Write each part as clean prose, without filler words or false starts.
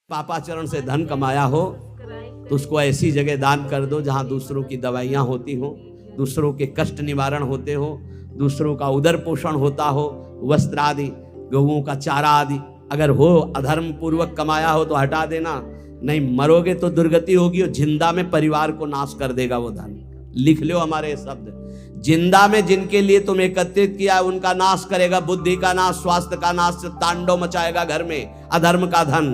पापाचरण से धन कमाया हो तो उसको ऐसी जगह दान कर दो जहां दूसरों की दवाइयां होती हो, दूसरों के कष्ट निवारण होते हो, दूसरों का उदर पोषण होता हो, वस्त्र आदि, गऊओं का चारा आदि अगर हो अधर्म पूर्वक कमाया हो तो हटा देना, नहीं मरोगे तो दुर्गति होगी और जिंदा में परिवार को नाश कर देगा वो धन। लिख लो हमारे शब्द, जिंदा में जिनके लिए तुम एकत्रित किया उनका नाश करेगा, बुद्धि का नाश, स्वास्थ्य का नाश, तांडव मचाएगा घर में अधर्म का धन,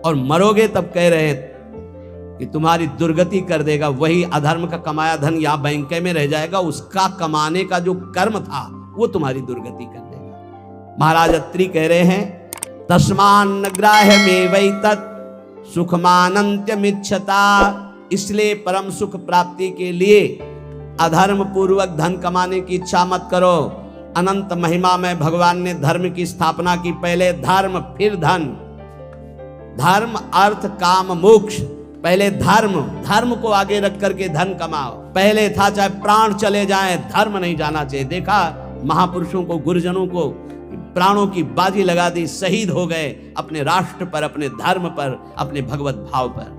और मरोगे तब कह रहे कि तुम्हारी दुर्गति कर देगा। वही अधर्म का कमाया धन यहाँ बैंक में रह जाएगा, उसका कमाने का जो कर्म था वो तुम्हारी दुर्गति कर देगा। महाराज अत्रि कह रहे हैं तस्मान ग्राह्य में वही तत् सुखमानंत्यमिच्छता, इसलिए परम सुख प्राप्ति के लिए अधर्म पूर्वक धन कमाने की इच्छा मत करो। अनंत महिमा में भगवान ने धर्म की स्थापना की, पहले धर्म फिर धन, धर्म अर्थ काम मोक्ष, पहले धर्म को आगे रख करके धन कमाओ। पहले था चाहे प्राण चले जाएं धर्म नहीं जाना चाहिए। देखा महापुरुषों को, गुरुजनों को प्राणों की बाजी लगा दी, शहीद हो गए अपने राष्ट्र पर, अपने धर्म पर, अपने भगवत भाव पर।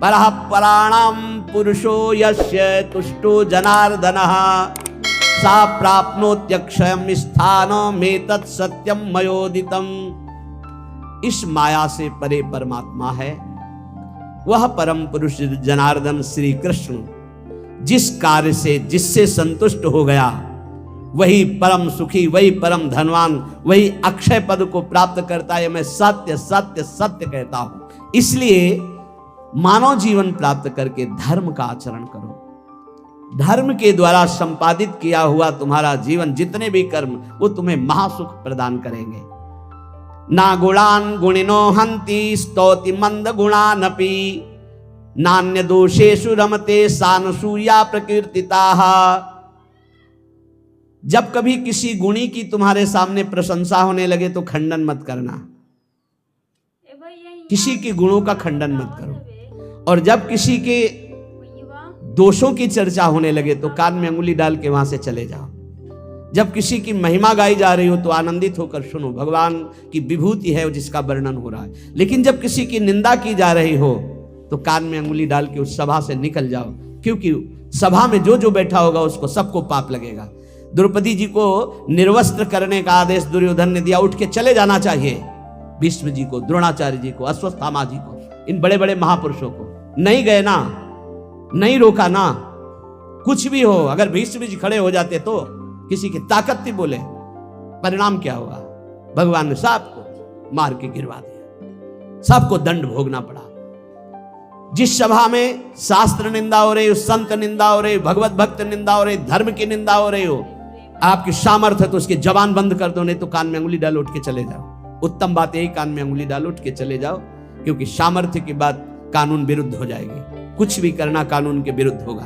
परः पराणाम पुरुषो यस्य तुष्टो जनार्दनः सा प्राप्नोत्यक्षयं स्थानमेतत् सत्यम मयोदितम्। इस माया से परे परमात्मा है, वह परम पुरुष जनार्दन श्री कृष्ण जिस कार्य से जिससे संतुष्ट हो गया वही परम सुखी, वही परम धनवान, वही अक्षय पद को प्राप्त करता है। मैं सत्य सत्य सत्य कहता हूं। इसलिए मानव जीवन प्राप्त करके धर्म का आचरण करो। धर्म के द्वारा संपादित किया हुआ तुम्हारा जीवन, जितने भी कर्म, वो तुम्हें महासुख प्रदान करेंगे। ना गुणान गुणिनो हंति स्तौति मंद गुणानपि नान्य दोषेषु रमते सानसूया प्रकीर्तिताः। जब कभी किसी गुणी की तुम्हारे सामने प्रशंसा होने लगे तो खंडन मत करना, किसी के गुणों का खंडन मत करो। और जब किसी के दोषों की चर्चा होने लगे तो कान में अंगुली डाल के वहां से चले जाओ। जब किसी की महिमा गाई जा रही हो तो आनंदित होकर सुनो, भगवान की विभूति है जिसका वर्णन हो रहा है। लेकिन जब किसी की निंदा की जा रही हो तो कान में अंगुली डाल के उस सभा से निकल जाओ, क्योंकि सभा में जो जो बैठा होगा उसको सबको पाप लगेगा। द्रौपदी जी को निर्वस्त्र करने का आदेश दुर्योधन ने दिया, उठ के चले जाना चाहिए। भीष्म जी को, द्रोणाचार्य जी को, अश्वत्थामा जी को, इन बड़े बड़े महापुरुषों को नहीं गए ना, नहीं रोका ना। कुछ भी हो, अगर भीष्म जी खड़े हो जाते तो किसी की ताकत थी बोले, परिणाम क्या होगा? भगवान ने सबको मार के गिरवा दिया, सबको दंड भोगना पड़ा। जिस सभा में शास्त्र निंदा हो रही हो, संत निंदा हो रही हो, भगवत भक्त निंदा हो रही, धर्म की निंदा हो रही हो, आपकी सामर्थ्य तो उसकी जबान बंद कर दो, नहीं तो कान में अंगुली डाल उठ के चले जाओ। उत्तम बात यही, कान में अंगुली डाल उठ के चले जाओ, क्योंकि सामर्थ्य की बात कानून विरुद्ध हो जाएगी। कुछ भी करना कानून के विरुद्ध होगा।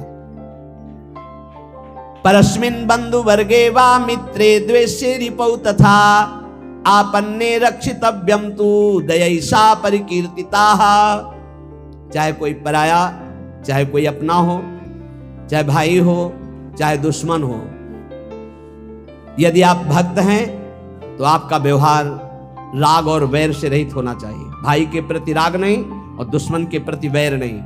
परस्मिन् बंधु वर्गे वा मित्रे द्वेषे रिपौ तथा आपन्ने रक्षितव्यम तु दयैषा परिकीर्तिताः। चाहे कोई पराया, चाहे कोई अपना हो, चाहे भाई हो, चाहे दुश्मन हो, यदि आप भक्त हैं तो आपका व्यवहार राग और वैर से रहित होना चाहिए। भाई के प्रति राग नहीं और दुश्मन के प्रति वैर नहीं।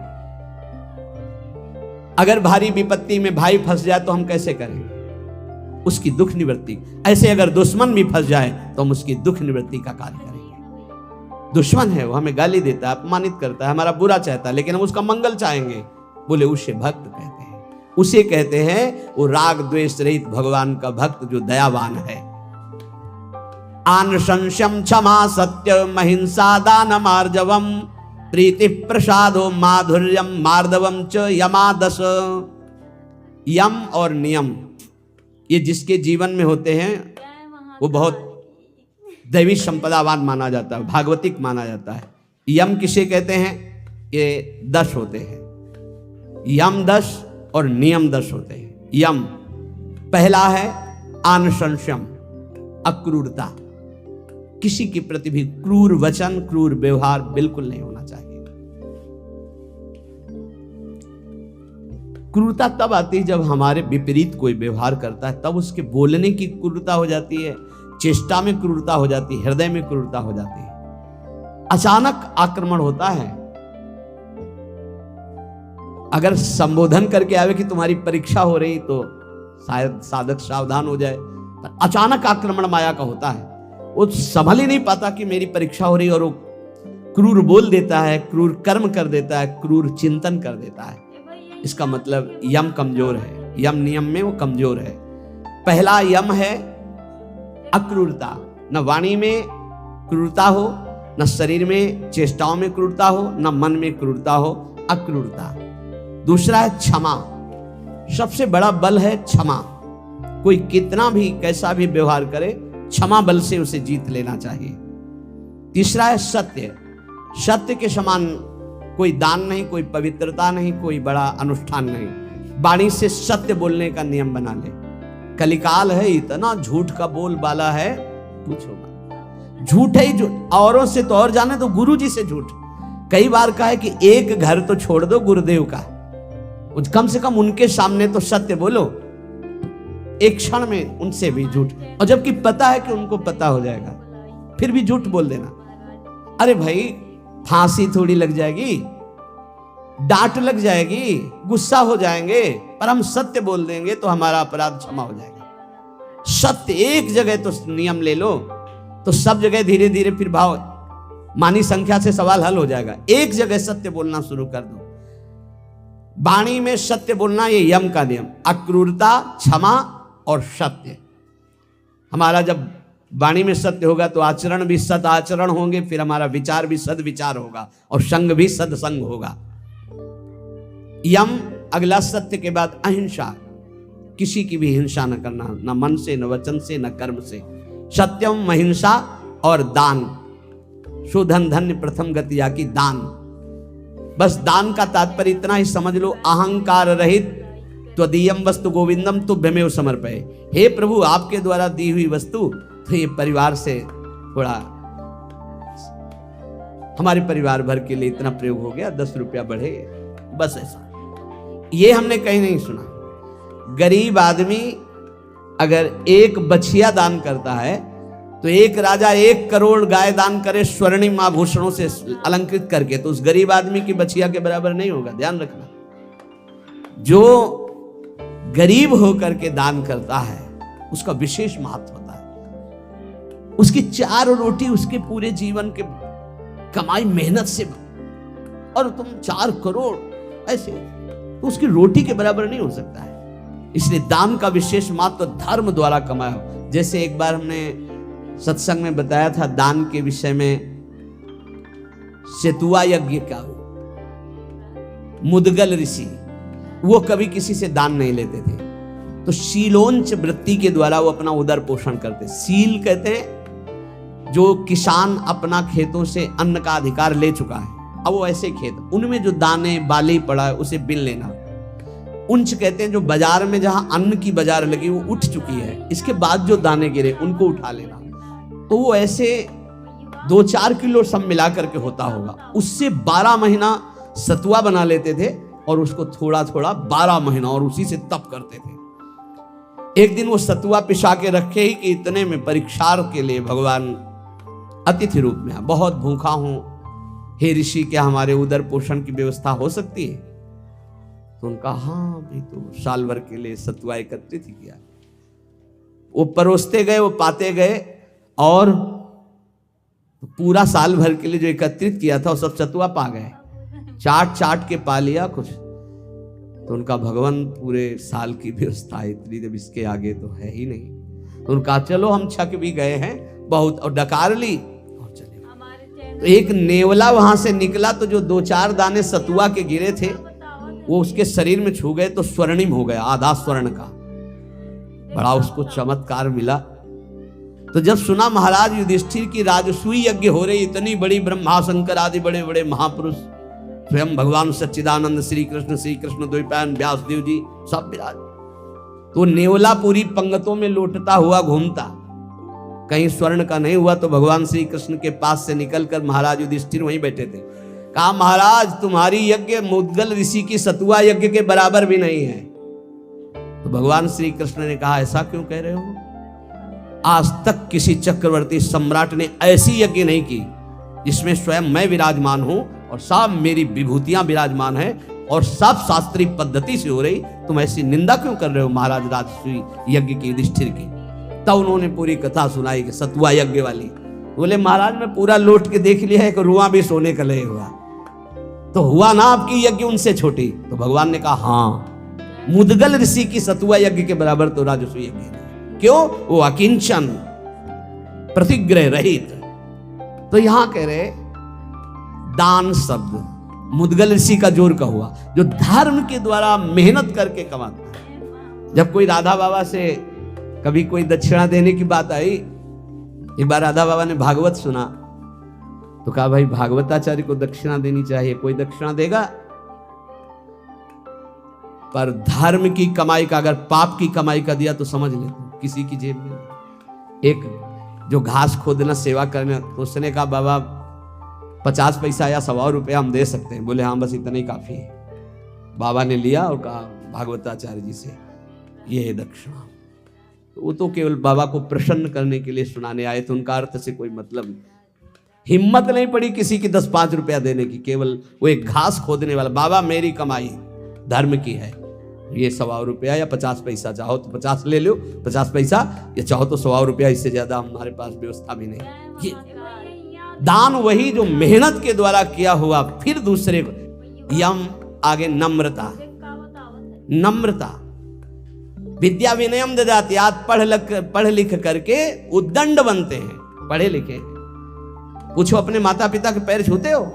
अगर भारी विपत्ति में भाई फंस जाए तो हम कैसे करें? उसकी दुख निवृत्ति। ऐसे अगर दुश्मन भी फंस जाए तो हम उसकी दुख निवृत्ति का कार्य करेंगे। दुश्मन है, वो हमें गाली देता है, अपमानित करता है, हमारा बुरा चाहता है, लेकिन हम उसका मंगल चाहेंगे, बोले उसे भक्त कहते हैं। उसे कहते हैं वो राग द्वेष रहित भगवान का भक्त जो दयावान है। आन संशयम क्षमा सत्य महिंसा दान मार्जवम प्रीति प्रसादो माधुर्यम मार्दवम च यमादस। यम और नियम ये जिसके जीवन में होते हैं वो बहुत दैवी संपदावान माना जाता है, भागवतिक माना जाता है। यम किसे कहते हैं? ये 10 होते हैं, यम 10 और नियम 10 होते हैं। यम पहला है आनुशंसम, अक्रूरता, किसी के प्रति भी क्रूर वचन, क्रूर व्यवहार बिल्कुल नहीं होना चाहिए। क्रूरता तब आती है जब हमारे विपरीत कोई व्यवहार करता है, तब उसके बोलने की क्रूरता हो जाती है, चेष्टा में क्रूरता हो जाती है, हृदय में क्रूरता हो जाती है। अचानक आक्रमण होता है। अगर संबोधन करके आवे कि तुम्हारी परीक्षा हो रही तो शायद साधक सावधान हो जाए, पर अचानक आक्रमण माया का होता है। वो संभल ही नहीं पाता कि मेरी परीक्षा हो रही, और वो क्रूर बोल देता है, क्रूर कर्म कर देता है, क्रूर चिंतन कर देता है। इसका मतलब यम कमजोर है, यम नियम में वो कमजोर है। पहला यम है अक्रूरता, न वाणी में क्रूरता हो, न शरीर में चेष्टाओं में क्रूरता हो, न मन में क्रूरता हो, अक्रूरता। दूसरा है क्षमा, सबसे बड़ा बल है क्षमा। कोई कितना भी कैसा भी व्यवहार करे, क्षमा बल से उसे जीत लेना चाहिए। तीसरा है सत्य, सत्य के समान कोई दान नहीं, कोई पवित्रता नहीं, कोई बड़ा अनुष्ठान नहीं। वाणी से सत्य बोलने का नियम बना ले। कलिकाल है, इतना झूठ का बोलबाला है, पूछो मत। झूठ है ही झूठ, औरों से तो और जाने तो गुरु जी से झूठ। कई बार कहा है कि एक घर तो छोड़ दो गुरुदेव का, कम से कम उनके सामने तो सत्य बोलो। एक क्षण में उनसे भी झूठ, और जबकि पता है कि उनको पता हो जाएगा, फिर भी झूठ बोल देना। अरे भाई, फांसी थोड़ी लग जाएगी, डांट लग जाएगी, गुस्सा हो जाएंगे, पर हम सत्य बोल देंगे तो हमारा अपराध क्षमा हो जाएगा। सत्य एक जगह तो नियम ले लो, तो सब जगह धीरे धीरे फिर भाव मानी संख्या से सवाल हल हो जाएगा। एक जगह सत्य बोलना शुरू कर दो। वाणी में सत्य बोलना, ये यम का नियम। अक्रूरता, क्षमा और सत्य। हमारा जब वाणी में सत्य होगा तो आचरण भी सद आचरण होंगे, फिर हमारा विचार भी सद विचार होगा, और संग भी सदसंग होगा। यम अगला सत्य के बाद अहिंसा, किसी की भी हिंसा न करना, न मन से, न वचन से, न कर्म से। सत्यम, अहिंसा और दान। शोधन धन्य प्रथम गति आकी दान। बस दान का तात्पर्य इतना ही समझ लो, अहंकार रहित त्वदीयम वस्तु गोविंदम तुभ्यमेव समर्पये। हे प्रभु, आपके द्वारा दी हुई वस्तु, तो ये परिवार से थोड़ा, हमारे परिवार भर के लिए इतना प्रयोग हो गया, 10 रुपया बढ़े, बस ऐसा। ये हमने कहीं नहीं सुना। गरीब आदमी अगर एक बछिया दान करता है तो एक राजा 1 करोड़ गाय दान करे स्वर्णिम आभूषणों से अलंकृत करके, तो उस गरीब आदमी की बछिया के बराबर नहीं होगा। ध्यान रखना, जो गरीब होकर के दान करता है उसका विशेष महत्व होता है। उसकी 4 रोटी उसके पूरे जीवन के कमाई मेहनत से, और तुम 4 करोड़ ऐसे, तो उसकी रोटी के बराबर नहीं हो सकता है। इसलिए दान का विशेष महत्व धर्म द्वारा कमाया हो। जैसे एक बार हमने सत्संग में बताया था दान के विषय में, सेतुआ यज्ञ का, मुदगल ऋषि, वो कभी किसी से दान नहीं लेते थे, तो शीलोंच वृत्ति के द्वारा वो अपना उदर पोषण करते। सील कहते हैं जो किसान अपना खेतों से अन्न का अधिकार ले चुका है, अब वो ऐसे खेत, उनमें जो दाने बाली पड़ा है उसे बिन लेना। उंच कहते हैं जो बाजार में जहां अन्न की बाजार लगी वो उठ चुकी है, इसके बाद जो दाने गिरे उनको उठा लेना। तो वो ऐसे 2-4 किलो सब मिला करके होता होगा। उससे 12 महीना सतुआ बना लेते थे, और उसको थोड़ा थोड़ा 12 महीना, और उसी से तप करते थे। एक दिन वो सतुआ पिसा के रखे ही कि इतने में परीक्षार्थ के लिए भगवान अतिथि रूप में, बहुत भूखा हूं हे ऋषि, क्या हमारे उदर पोषण की व्यवस्था हो सकती है? तो उनका हाँ भाई, तो साल भर के लिए सतुआ एकत्रित ही किया। वो परोसते गए, वो पाते गए, और पूरा साल भर के लिए जो एकत्रित किया था वो सब सतुआ पा गए। चाट चाट के पा लिया कुछ, तो उनका भगवान पूरे साल की व्यवस्था इतनी, जब इसके आगे तो है ही नहीं। तो उनका चलो हम छक भी गए हैं बहुत, और डकार ली और चले। तो एक नेवला वहां से निकला, तो जो 2-4 दाने सतुआ के गिरे थे वो उसके शरीर में छू गए, तो स्वर्णिम हो गया, आधा स्वर्ण का। बड़ा उसको चमत्कार मिला। तो जब सुना महाराज युधिष्ठिर की राजसूय यज्ञ हो रही, इतनी बड़ी ब्रह्मा शंकर आदि बड़े बड़े महापुरुष, स्वयं भगवान सच्चिदानंद श्री कृष्ण द्वैपायन व्यासदेव जी सब विराज, तो नेवला पूरी पंगतों में लौटता हुआ घूमता। कहीं स्वर्ण का नहीं हुआ तो भगवान श्री कृष्ण के पास से निकलकर महाराज युधिष्ठिर वहीं बैठे थे। कहा महाराज तुम्हारी यज्ञ मुद्गल ऋषि की सतुआ यज्ञ के बराबर भी नहीं है। तो भगवान श्री कृष्ण ने कहा ऐसा क्यों कह रहे हो? आज तक किसी चक्रवर्ती सम्राट ने ऐसी यज्ञ नहीं की जिसमें स्वयं मैं विराजमान हूं और सब मेरी विभूतियां विराजमान हैं और सब शास्त्रीय पद्धति से हो रही, तुम ऐसी निंदा क्यों कर रहे हो महाराज राजसूय यज्ञ की, युधिष्ठिर की। तब उन्होंने पूरी कथा सुनाई कि सतुआ यज्ञ वाली। बोले महाराज मैं पूरा लौट के देख लिया है कि रुआ भी सोने का लय हुआ, तो हुआ ना आपकी यज्ञ उनसे छोटी। तो भगवान ने कहा हाँ, मुदगल ऋषि की सतुआ यज्ञ के बराबर तो राजसूय यज्ञ है। क्यों? वो अकिंचन, प्रतिग्रह रहित। तो यहां कह रहे दान शब्द मुदगल ऋषि का जोर का हुआ, जो धर्म के द्वारा मेहनत करके कमाता है। जब कोई राधा बाबा से कभी कोई दक्षिणा देने की बात आई, एक बार राधा बाबा ने भागवत सुना तो कहा भाई भागवताचार्य को दक्षिणा देनी चाहिए, कोई दक्षिणा देगा? पर धर्म की कमाई का, अगर पाप की कमाई का दिया तो समझ ले किसी की जेब में। एक जो घास खोदना सेवा करना, तो उसने कहा बाबा 50 पैसा या 100 रुपया हम दे सकते हैं। बोले हाँ बस इतना ही काफी है। बाबा ने लिया और कहा भागवताचार्य जी से ये है दक्षिणा। वो तो केवल बाबा को प्रसन्न करने के लिए सुनाने आए थे, उनका अर्थ से कोई मतलब नहीं। हिम्मत नहीं पड़ी किसी की 10-5 रुपया देने की, केवल वो एक घास खोदने वाला, बाबा मेरी कमाई धर्म की है, ये 100 रुपया या 50 पैसा, चाहो तो 50 ले लो 50 पैसा, या चाहो तो 100 रुपया, इससे ज्यादा हमारे पास व्यवस्था भी नहीं। ये दान वही जो मेहनत के द्वारा किया हुआ। फिर दूसरे को यम, आगे नम्रता, नम्रता विद्या विनयम ददाति। आज पढ़ लिख करके उद्दंड बनते हैं, पढ़े लिखे। पूछो अपने माता पिता के पैर छूते हो?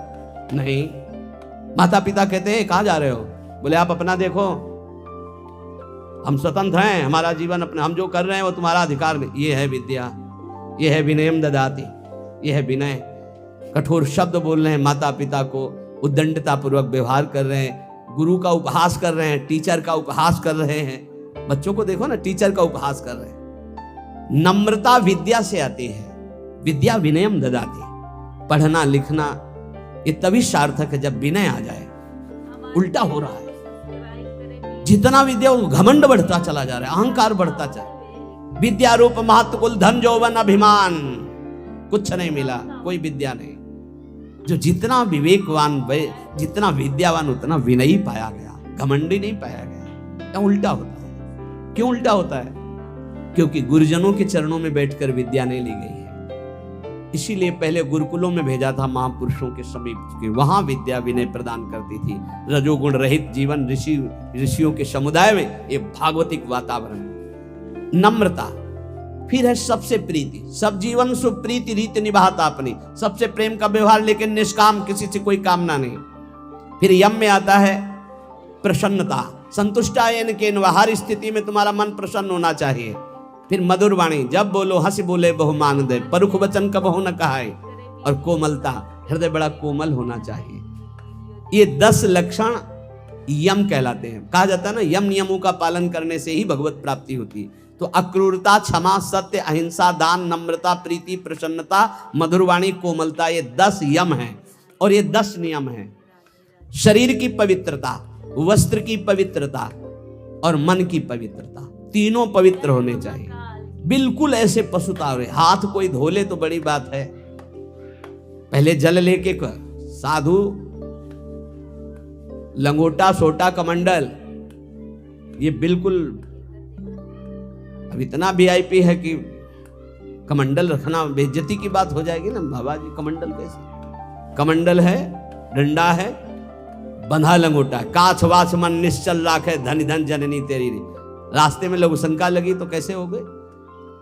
नहीं। माता पिता कहते हैं कहाँ जा रहे हो? बोले आप अपना देखो, हम स्वतंत्र हैं, हमारा जीवन अपने, हम जो कर रहे हैं वो तुम्हारा अधिकार नहीं। ये है विद्या, ये है विनयम ददाति, ये है विनय। कठोर शब्द बोल रहे हैं माता पिता को, उद्दंडता पूर्वक व्यवहार कर रहे हैं, गुरु का उपहास कर रहे हैं, टीचर का उपहास कर रहे हैं। बच्चों को देखो ना, टीचर का उपहास कर रहे हैं। नम्रता विद्या से आती है, विद्या विनयम ददाति। पढ़ना लिखना ये तभी सार्थक है जब विनय आ जाए। उल्टा हो रहा है, जितना विद्या घमंड बढ़ता चला जा रहा है, अहंकार बढ़ता चला। विद्या रूप महत्व कुल धन यौवन अभिमान, कुछ नहीं मिला, कोई विद्या नहीं। जो जितना विवेकवान, जितना विद्यावान उतना विनयी पाया गया, घमंडी नहीं पाया गया। क्या उल्टा होता है? क्यों उल्टा होता है? क्योंकि गुरुजनों के चरणों में बैठकर विद्या नहीं ली गई है। इसीलिए पहले गुरुकुलों में भेजा था महापुरुषों के समीप के, वहां विद्या विनय प्रदान करती थी। रजोगुण रहित जीवन, ऋषियों के समुदाय में एक भागवतिक वातावरण। नम्रता, फिर है सबसे प्रीति, सब जीवन सुप्रीति रीति निभाता अपनी, सबसे प्रेम का व्यवहार, लेकिन निष्काम, किसी से कोई कामना नहीं। फिर यम में आता है प्रसन्नता, संतुष्टायन के, हर स्थिति में तुम्हारा मन प्रसन्न होना चाहिए। फिर मधुर वाणी, जब बोलो हंसी बोले बहु मान दे, परुख वचन कबहु न कहाए। और कोमलता, हृदय बड़ा कोमल होना चाहिए। ये 10 लक्षण यम कहलाते हैं। कहा जाता है ना, यम नियमों का पालन करने से ही भगवत प्राप्ति होती है। तो अक्रूरता, क्षमा, सत्य, अहिंसा, दान, नम्रता, प्रीति, प्रसन्नता, मधुरवाणी, कोमलता, ये 10 यम हैं और ये 10 नियम हैं। शरीर की पवित्रता, वस्त्र की पवित्रता और मन की पवित्रता, तीनों पवित्र होने चाहिए। बिल्कुल ऐसे पशुतावरे, हाथ कोई धो ले तो बड़ी बात है। पहले जल लेके साधु लंगोटा, सोटा, कमंडल, ये बिल्कुल अब इतना वीआईपी है कि कमंडल रखना बेइज्जती की बात हो जाएगी ना। बाबा जी कमंडल कैसे? कमंडल है, डंडा है, बंधा लंगोटा, काछ वाछ मन निश्चल राखे, धन धन जननी तेरी। रास्ते में लघु शंका लगी तो कैसे हो गए?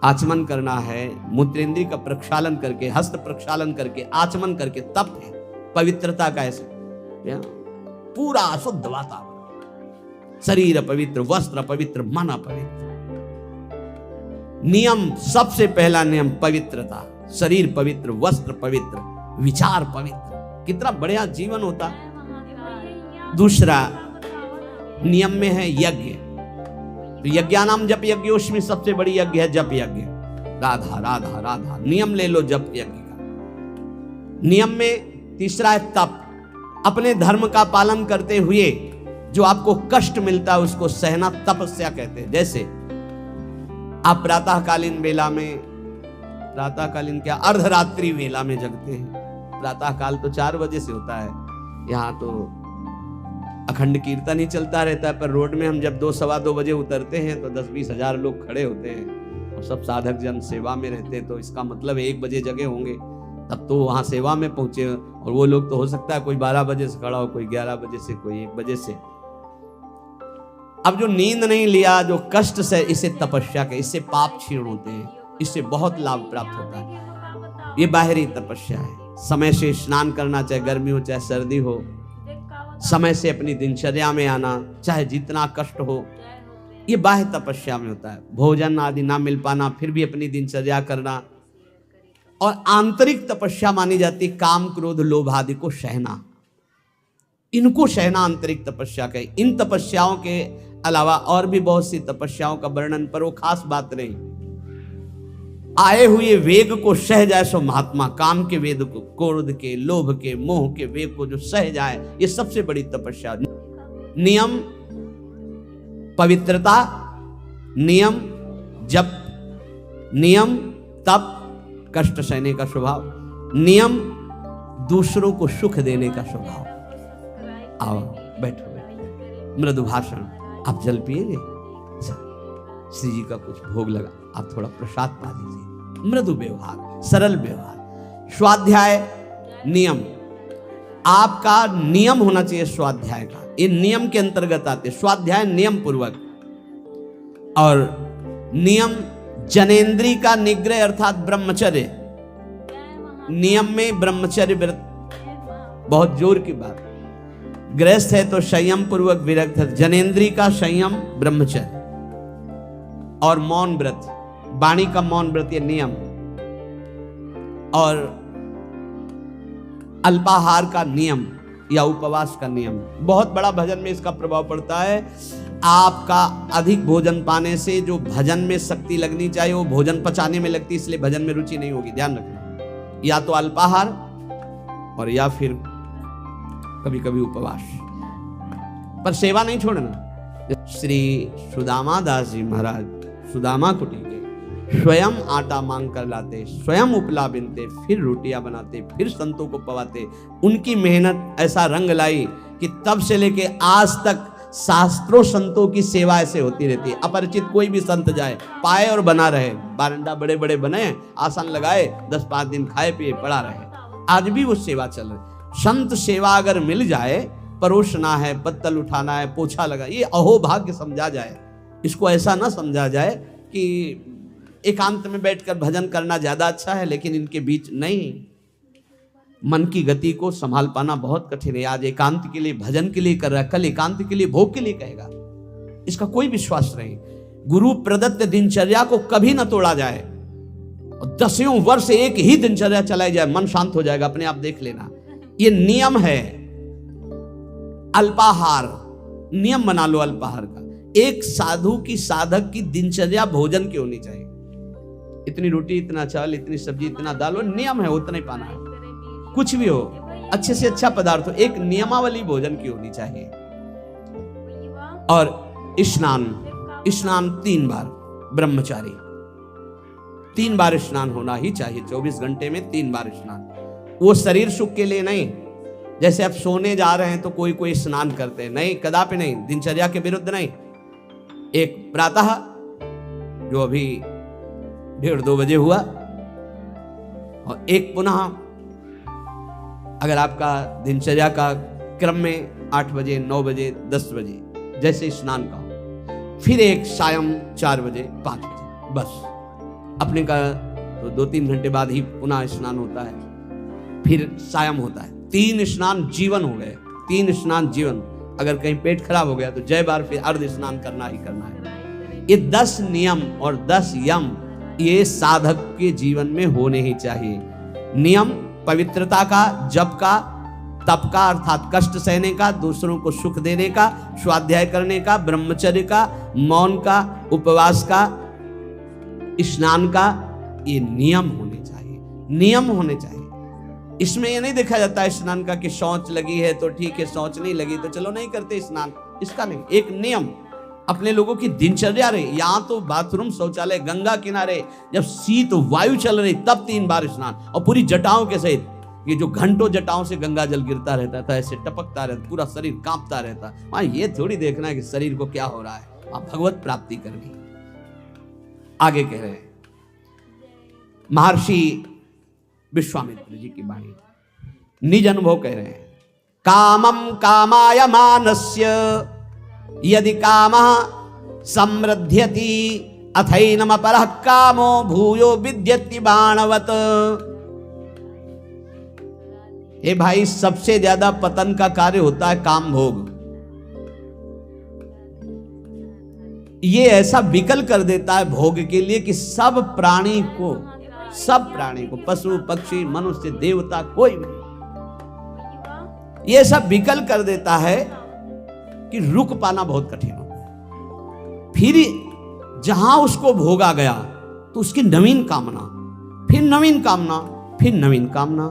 आचमन करना है, मूत्रेंद्रिय का प्रक्षालन करके, हस्त प्रक्षालन करके, आचमन करके, तप है पवित्रता का। ऐसे पूरा शुद्ध वातावरण, शरीर पवित्र, वस्त्र पवित्र, मन पवित्र। नियम, सबसे पहला नियम पवित्रता, शरीर पवित्र, वस्त्र पवित्र, विचार पवित्र। कितना बढ़िया जीवन होता। दूसरा नियम में है यज्ञ। तो यज्ञानाम जप यज्ञोष्मी, सबसे बड़ी यज्ञ है जप यज्ञ। राधा राधा राधा, नियम ले लो जप यज्ञ का। नियम में तीसरा है तप, अपने धर्म का पालन करते हुए जो आपको कष्ट मिलता है उसको सहना तपस्या कहते हैं। जैसे आप प्रातःकालीन वेला में, प्रातःकालीन क्या, अर्धरात्रि वेला में जगते हैं, प्रातः काल तो 4 बजे से होता है, यहाँ तो अखंड कीर्तन ही चलता रहता है। पर रोड में हम जब 2 सवा 2 बजे उतरते हैं तो 10-20 हजार लोग खड़े होते हैं और सब साधक जन सेवा में रहते हैं, तो इसका मतलब 1 बजे जगह होंगे तब तो वहाँ सेवा में पहुंचे, और वो लोग तो हो सकता है कोई 12 बजे से खड़ा हो, कोई 11 बजे से, कोई 1 बजे से। अब जो नींद नहीं लिया, जो कष्ट से, इसे तपस्या के, इससे पाप क्षीण होते हैं, इससे बहुत लाभ प्राप्त होता है। ये बाहरी तपस्या है। समय से स्नान करना, चाहे गर्मी हो चाहे सर्दी हो, समय से अपनी दिनचर्या में आना, चाहे जितना कष्ट हो, ये बाह्य तपस्या में होता है। भोजन आदि ना मिल पाना, फिर भी अपनी दिनचर्या करना। और आंतरिक तपस्या मानी जाती काम क्रोध लोभ आदि को सहना, इनको सहना आंतरिक तपस्या कहे। इन तपस्याओं के अलावा और भी बहुत सी तपस्याओं का वर्णन, पर वो खास बात नहीं। आए हुए वेग को सह जाए सो महात्मा, काम के वेग को, क्रोध के, लोभ के, मोह के वेग को जो सह जाए, ये सबसे बड़ी तपस्या। नियम पवित्रता, नियम जप, नियम तप, कष्ट सहने का स्वभाव, नियम दूसरों को सुख देने का स्वभाव। आओ बैठो, मृदु भाषण। आप जल पिएंगे? श्री जी का कुछ भोग लगा, आप थोड़ा प्रसाद पा दीजिए। मृदु व्यवहार, सरल व्यवहार। स्वाध्याय नियम, आपका नियम होना चाहिए स्वाध्याय का। ये नियम के अंतर्गत आते। स्वाध्याय नियम पूर्वक, और नियम जनेन्द्री का निग्रह अर्थात ब्रह्मचर्य। नियम में ब्रह्मचर्य व्रत बहुत जोर की बात। गृहस्थ है तो संयम पूर्वक विरक्त है। जनेन्द्री का संयम ब्रह्मचर्य, और मौन व्रत, वाणी का मौन व्रत, ये नियम। और अल्पाहार का नियम या उपवास का नियम, बहुत बड़ा भजन में इसका प्रभाव पड़ता है। आपका अधिक भोजन पाने से जो भजन में शक्ति लगनी चाहिए वो भोजन पचाने में लगती, इसलिए भजन में रुचि नहीं होगी। ध्यान रखना, या तो अल्पाहार और या फिर कभी कभी उपवास, पर सेवा नहीं छोड़ना। श्री सुदामा दास जी महाराज सुदामा कुटी के स्वयं आटा मांग कर लाते, स्वयं उपला बिनते, फिर रोटियां बनाते, फिर संतों को पवाते। उनकी मेहनत ऐसा रंग लाई कि तब से लेके आज तक शास्त्रों संतों की सेवा ऐसे होती रहती है। अपरिचित कोई भी संत जाए, पाए और बना रहे। बारंडा बड़े बड़े बने, आसन लगाए, 10-5 दिन खाए पिए पड़ा रहे। आज भी वो सेवा चल रही। संत सेवा अगर मिल जाए, परोसना है, पत्तल उठाना है, पोछा लगा, ये अहोभाग्य समझा जाए। इसको ऐसा ना समझा जाए कि एकांत में बैठकर भजन करना ज्यादा अच्छा है, लेकिन इनके बीच नहीं। मन की गति को संभाल पाना बहुत कठिन है। आज एकांत के लिए भजन के लिए कर रहा है, कल एकांत के लिए भोग के लिए कहेगा, इसका कोई विश्वास नहीं। गुरु प्रदत्त दिनचर्या को कभी न तोड़ा जाए। 10 वर्ष एक ही दिनचर्या चलाई जाए, मन शांत हो जाएगा, अपने आप देख लेना। ये नियम है। अल्पाहार नियम बना लो अल्पाहार का। एक साधु की, साधक की दिनचर्या भोजन की होनी चाहिए। इतनी रोटी, इतना चावल, इतनी सब्जी, इतना दाल, वो नियम है, उतना ही पाना है। कुछ भी हो, अच्छे से अच्छा पदार्थ हो, एक नियमावली भोजन की होनी चाहिए। और स्नान 3 बार, ब्रह्मचारी 3 बार स्नान होना ही चाहिए। 24 घंटे में 3 बार स्नान। वो शरीर सुख के लिए नहीं, जैसे आप सोने जा रहे हैं तो कोई कोई स्नान करते हैं, नहीं, कदापि नहीं, दिनचर्या के विरुद्ध नहीं। एक प्रातः जो अभी 1:30-2 बजे हुआ, और एक पुनः अगर आपका दिनचर्या का क्रम में 8 बजे, 9 बजे, 10 बजे जैसे स्नान का हो, फिर एक सायं 4 बजे, 5 बजे, बस अपने का तो 2-3 घंटे बाद ही पुनः स्नान होता है, फिर सायं होता है। 3 स्नान जीवन हो गए, 3 स्नान जीवन। अगर कहीं पेट खराब हो गया तो जय बार फिर अर्ध स्नान करना ही करना है। ये 10 नियम और 10 यम ये साधक के जीवन में होने ही चाहिए। नियम पवित्रता का, जप का, तप का अर्थात कष्ट सहने का, दूसरों को सुख देने का, स्वाध्याय करने का, ब्रह्मचर्य का, मौन का, उपवास का, स्नान का, ये नियम होने चाहिए। नियम होने चाहिए। इसमें ये नहीं देखा जाता है स्नान का कि शौच लगी है तो ठीक है, शौच नहीं लगी तो चलो नहीं करते स्नान, इसका नहीं। एक नियम अपने लोगों की दिनचर्या रही। यहाँ तो बाथरूम, शौचालय, गंगा किनारे जब शीत वायु चल रही तब 3 बार स्नान, और पूरी जटाओं के सहित ये जो घंटों जटाओं से गंगा जल गिरता रहता था, ऐसे टपकता रहता, पूरा शरीर कांपता रहता। वहां ये थोड़ी देखना है कि शरीर को क्या हो रहा है, आप भगवत प्राप्ति करनी। आगे कह रहे हैं महर्षि विश्वामित्र जी की वाणी, निज अनुभव कह रहे हैं, कामम कामाय मानस्य यदि कामः समृद्ध्यति अथैनम परः कामो भूयो विद्यति बाणवत। ये भाई सबसे ज्यादा पतन का कार्य होता है काम भोग। ये ऐसा विकल कर देता है भोग के लिए कि सब प्राणी को, पशु पक्षी मनुष्य देवता कोई भी, ये सब विकल कर देता है कि रुक पाना बहुत कठिन होता है। फिर जहां उसको भोगा गया तो उसकी नवीन कामना, फिर नवीन कामना, फिर नवीन कामना।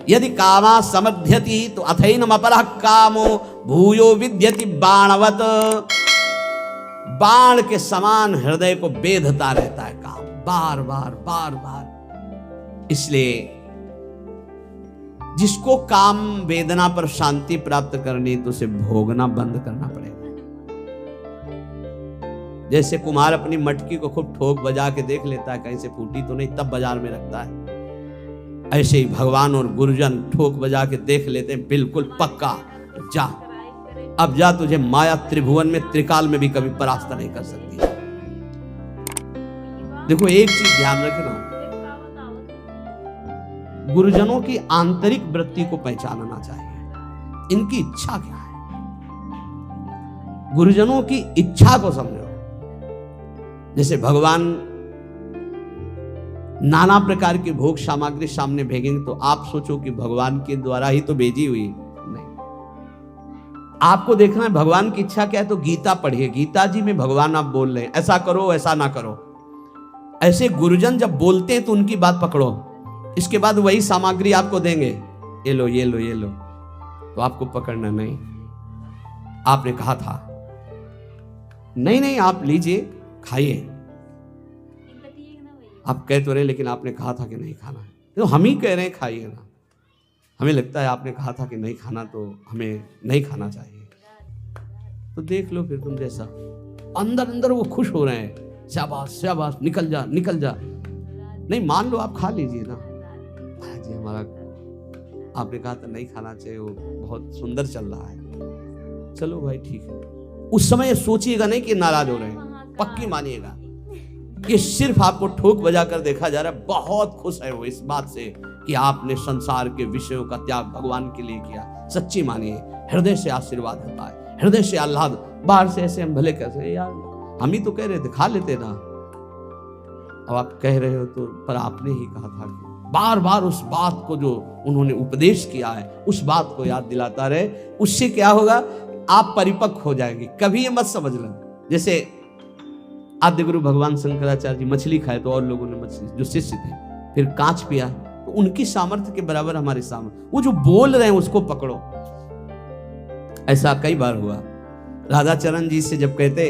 यदि कामा समध्यति तो अथैनम अपरः कामो भूयो विद्यति बाणवत। बाण के समान हृदय को बेधता रहता है काम, बार बार बार बार। इसलिए जिसको काम वेदना पर शांति प्राप्त करनी तो उसे भोगना बंद करना पड़ेगा। जैसे कुम्हार अपनी मटकी को खूब ठोक बजा के देख लेता है कहीं से फूटी तो नहीं, तब बाजार में रखता है, ऐसे ही भगवान और गुरुजन ठोक बजा के देख लेते हैं बिल्कुल पक्का, जा अब जा, तुझे माया त्रिभुवन में त्रिकाल में भी कभी परास्त नहीं कर सकती। देखो एक चीज ध्यान रखना, गुरुजनों की आंतरिक वृत्ति को पहचानना चाहिए, इनकी इच्छा क्या है, गुरुजनों की इच्छा को समझो। जैसे भगवान नाना प्रकार की भोग सामग्री सामने भेजेंगे तो आप सोचो कि भगवान के द्वारा ही तो भेजी हुई, नहीं। आपको देखना है भगवान की इच्छा क्या है, तो गीता पढ़िए, गीता जी में भगवान आप बोल रहे हैं ऐसा करो ऐसा ना करो। ऐसे गुरुजन जब बोलते हैं तो उनकी बात पकड़ो, इसके बाद वही सामग्री आपको देंगे, ये लो ये लो ये लो, तो आपको पकड़ना नहीं। आपने कहा था नहीं नहीं आप लीजिए खाइए, आप कह तो रहे लेकिन आपने कहा था कि नहीं खाना है, तो हम ही कह रहे हैं खाइए ना। हमें लगता है आपने कहा था कि नहीं खाना तो हमें नहीं खाना चाहिए, तो देख लो फिर तुम जैसा। अंदर अंदर वो खुश हो रहे हैं, शाबाश शाबाश निकल जा निकल जा। नहीं मान लो आप खा लीजिए ना, जी हमारा आपने कहा था नहीं खाना चाहिए, वो बहुत सुंदर चल रहा है, चलो भाई ठीक है। उस समय सोचिएगा नहीं कि नाराज हो रहे हैं, पक्की मानिएगा कि सिर्फ आपको ठोक बजा कर देखा जा रहा है, बहुत खुश है वो इस बात से कि आपने संसार के विषयों का त्याग भगवान के लिए किया। सच्ची मानिए, हृदय से आशीर्वाद होता है, हृदय से आह्लाद। बाहर से ऐसे हम भले कैसे यार हम ही तो कह रहे थे खा लेते ना, अब आप कह रहे हो तो, पर आपने ही कहा था कि बार बार उस बात को जो उन्होंने उपदेश किया है उस बात को याद दिलाता रहे। उससे क्या होगा, आप परिपक्व हो जाएंगे। कभी ये मत समझ लें जैसे आद्य गुरु भगवान शंकराचार्य जी मछली खाए तो और लोगों ने मछली, जो शिष्य थे, फिर कांच पिया तो उनकी सामर्थ्य के बराबर हमारी सामर्थ्य, वो जो बोल रहे हैं उसको पकड़ो। ऐसा कई बार हुआ। राधाचरण जी से जब कहते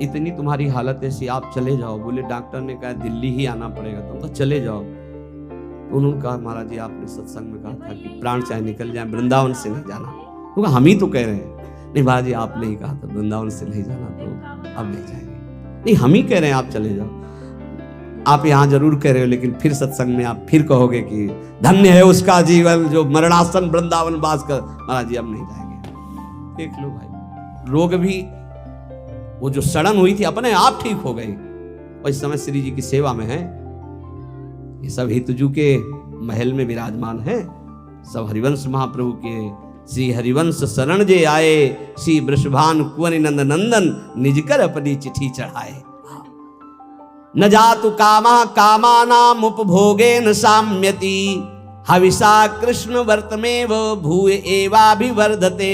इतनी तुम्हारी हालत ऐसी, आप चले जाओ, बोले डॉक्टर ने कहा दिल्ली ही आना पड़ेगा, तुम तो चले जाओ। तो उन्होंने कहा महाराज जी आपने सत्संग में कहा था कि प्राण चाहे निकल जाए वृंदावन से नहीं जाना, तो हम ही तो कह रहे हैं। नहीं महाराज जी आपने ही कहा था वृंदावन से नहीं जाना, तो अब नहीं जाएंगे। नहीं हम ही कह रहे हैं आप चले जाओ, आप यहाँ जरूर कह रहे हो लेकिन फिर सत्संग में आप फिर कहोगे कि धन्य है उसका जीवन जो मरणासन वृंदावन वास कर। महाराज जी अब नहीं जाएंगे। देख लो भाई, रोग भी वो जो सड़न हुई थी अपने आप ठीक हो गई, और इस समय श्री जी की सेवा में है। ये सब हितजू के महल में विराजमान है, सब हरिवंश महाप्रभु के। श्री हरिवंश शरण जे आए, श्री वृषभान कुंवर नंद नंदन निजकर अपनी चिट्ठी चढ़ाए। न जातु कामा कामानाम उपभोगेन साम्यति, हविषा कृष्ण वर्तमेव भूय एवाभिवर्धते,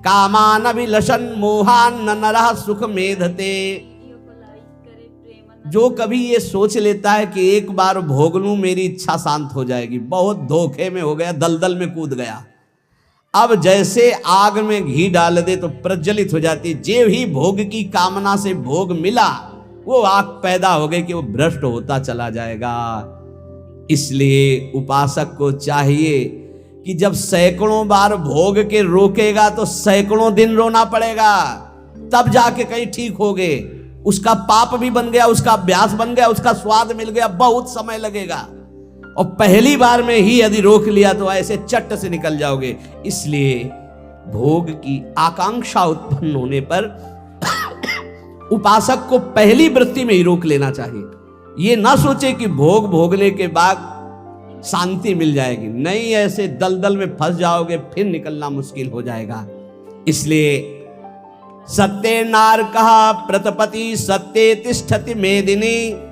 कामान अभिलषन् मोहान न नरः सुख मेधते। जो कभी ये सोच लेता है कि एक बार भोग लूं मेरी इच्छा शांत हो जाएगी, बहुत धोखे में हो गया, दलदल में कूद गया। अब जैसे आग में घी डाल दे तो प्रज्वलित हो जाती, जे ही भोग की कामना से भोग मिला वो आग पैदा हो गई कि वो भ्रष्ट होता चला जाएगा। इसलिए उपासक को चाहिए कि जब सैकड़ों बार भोग के रोकेगा तो सैकड़ों दिन रोना पड़ेगा, तब जाके कहीं ठीक हो गए। उसका पाप भी बन गया, उसका अभ्यास बन गया, उसका स्वाद मिल गया, बहुत समय लगेगा। और पहली बार में ही यदि रोक लिया तो ऐसे चट से निकल जाओगे। इसलिए भोग की आकांक्षा उत्पन्न होने पर उपासक को पहली वृत्ति में ही रोक लेना चाहिए। ये ना सोचे कि भोग भोगने के बाद शांति मिल जाएगी, नहीं, ऐसे दलदल में फंस जाओगे, फिर निकलना मुश्किल हो जाएगा। इसलिए सत्य नार कहा प्रतपति सत्य तिष्ठति मेदिनी,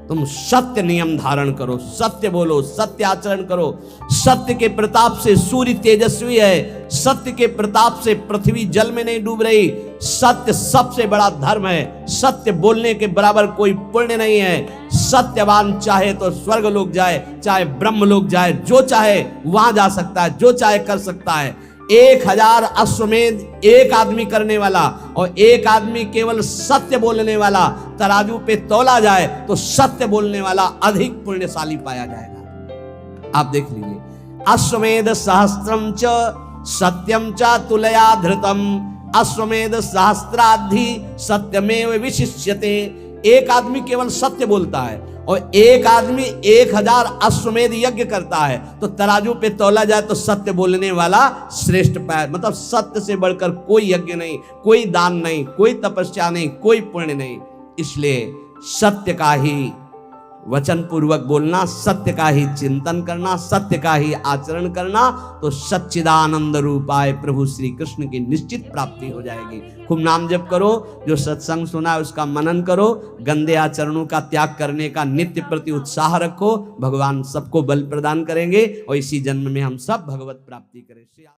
तुम सत्य नियम धारण करो, सत्य बोलो, सत्य आचरण करो। सत्य के प्रताप से सूर्य तेजस्वी है, सत्य के प्रताप से पृथ्वी जल में नहीं डूब रही। सत्य सबसे बड़ा धर्म है, सत्य बोलने के बराबर कोई पुण्य नहीं है। सत्यवान चाहे तो स्वर्ग लोक जाए, चाहे ब्रह्म लोक जाए, जो चाहे वहां जा सकता है, जो चाहे कर सकता है। 1000 अश्वमेध एक आदमी करने वाला और एक आदमी केवल सत्य बोलने वाला तराजू पे तोला जाए तो सत्य बोलने वाला अधिक पुण्यशाली पाया जाएगा। आप देख लीजिए, अश्वमेध सहस्त्रम च सत्यम च तुलया धृतम, अश्वमेध सहस्त्राधि सत्यमेव विशिष्यते। एक आदमी केवल सत्य बोलता है और एक आदमी 1000 अश्वमेध यज्ञ करता है, तो तराजू पे तौला जाए तो सत्य बोलने वाला श्रेष्ठ पाया। मतलब सत्य से बढ़कर कोई यज्ञ नहीं, कोई दान नहीं, कोई तपस्या नहीं, कोई पुण्य नहीं। इसलिए सत्य का ही वचन पूर्वक बोलना, सत्य का ही चिंतन करना, सत्य का ही आचरण करना, तो सच्चिदानंद रूपाय प्रभु श्री कृष्ण की निश्चित प्राप्ति हो जाएगी। खूब नाम जप करो, जो सत्संग सुना है उसका मनन करो, गंदे आचरणों का त्याग करने का नित्य प्रति उत्साह रखो। भगवान सबको बल प्रदान करेंगे और इसी जन्म में हम सब भगवत प्राप्ति करें।